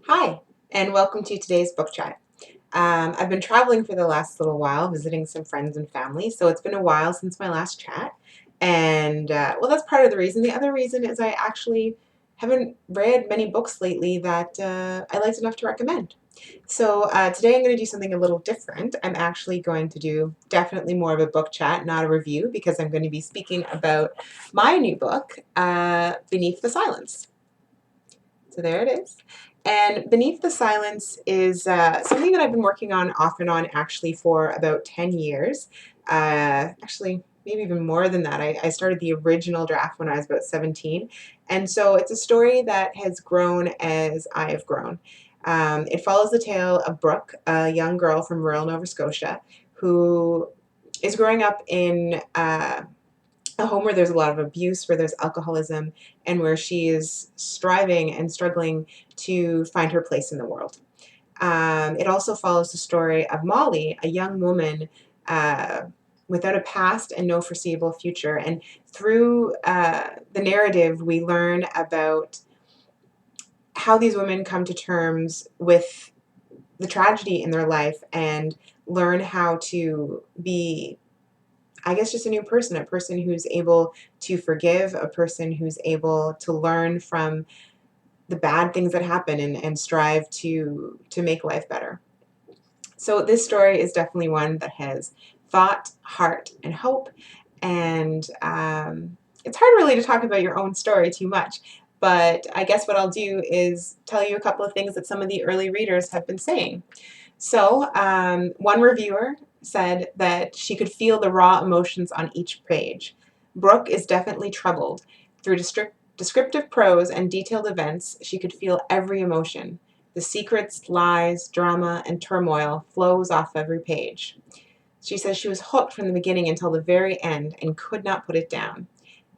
Hi, and welcome to today's book chat. I've been traveling for the last little while, visiting some friends and family, so it's been a while since my last chat. And well, that's part of the reason. The other reason is I actually haven't read many books lately that I liked enough to recommend. So today I'm going to do something a little different. I'm actually going to do definitely more of a book chat, not a review, because I'm going to be speaking about my new book, Beneath the Silence. So there it is. And Beneath the Silence is something that I've been working on off and on actually for about 10 years. Actually, maybe even more than that. I started the original draft when I was about 17. And so it's a story that has grown as I have grown. It follows the tale of Brooke, a young girl from rural Nova Scotia, who is growing up in a home where there's a lot of abuse, where there's alcoholism, and where she is striving and struggling to find her place in the world. It also follows the story of Molly, a young woman uh, without a past and no foreseeable future. And through the narrative, we learn about how these women come to terms with the tragedy in their life and learn how to be, I guess, just a new person, a person who's able to forgive, a person who's able to learn from the bad things that happen and strive to make life better. So this story is definitely one that has thought, heart, and hope. And it's hard really to talk about your own story too much. But I guess what I'll do is tell you a couple of things that some of the early readers have been saying. So one reviewer said that she could feel the raw emotions on each page. Brooke is definitely troubled. Through descriptive prose and detailed events, she could feel every emotion. The secrets, lies, drama, and turmoil flows off every page. She says she was hooked from the beginning until the very end and could not put it down,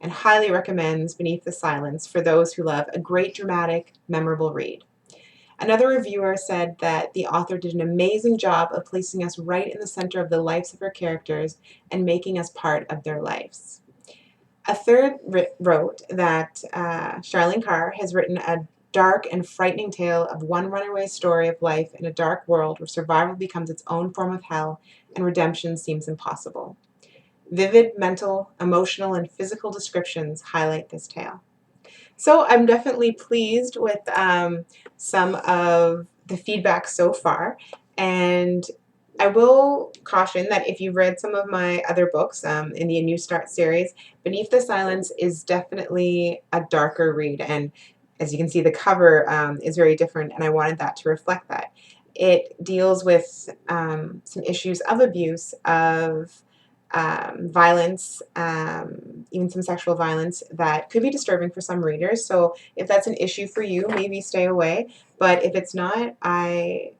and highly recommends Beneath the Silence for those who love a great dramatic, memorable read. Another reviewer said that the author did an amazing job of placing us right in the center of the lives of her characters and making us part of their lives. A third wrote that Charlene Carr has written a dark and frightening tale of one runaway story of life in a dark world where survival becomes its own form of hell and redemption seems impossible. Vivid mental, emotional, and physical descriptions highlight this tale. So I'm definitely pleased with some of the feedback so far, and I will caution that if you've read some of my other books in the A New Start series, Beneath the Silence is definitely a darker read, and as you can see, the cover is very different, and I wanted that to reflect that. It deals with some issues of abuse, of violence, even some sexual violence that could be disturbing for some readers. So if that's an issue for you, maybe stay away. But if it's not, I'm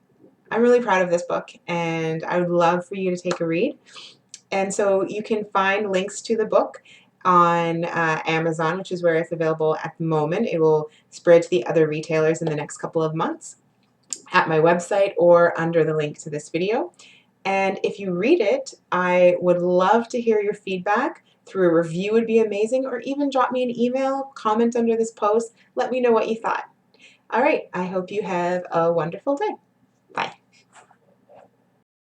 really proud of this book, and I would love for you to take a read. And so you can find links to the book on Amazon, which is where it's available at the moment. It will spread to the other retailers in the next couple of months, at my website or under the link to this video. And if you read it, I would love to hear your feedback. Through a review would be amazing, or even drop me an email, comment under this post, let me know what you thought. All right, I hope you have a wonderful day. Bye.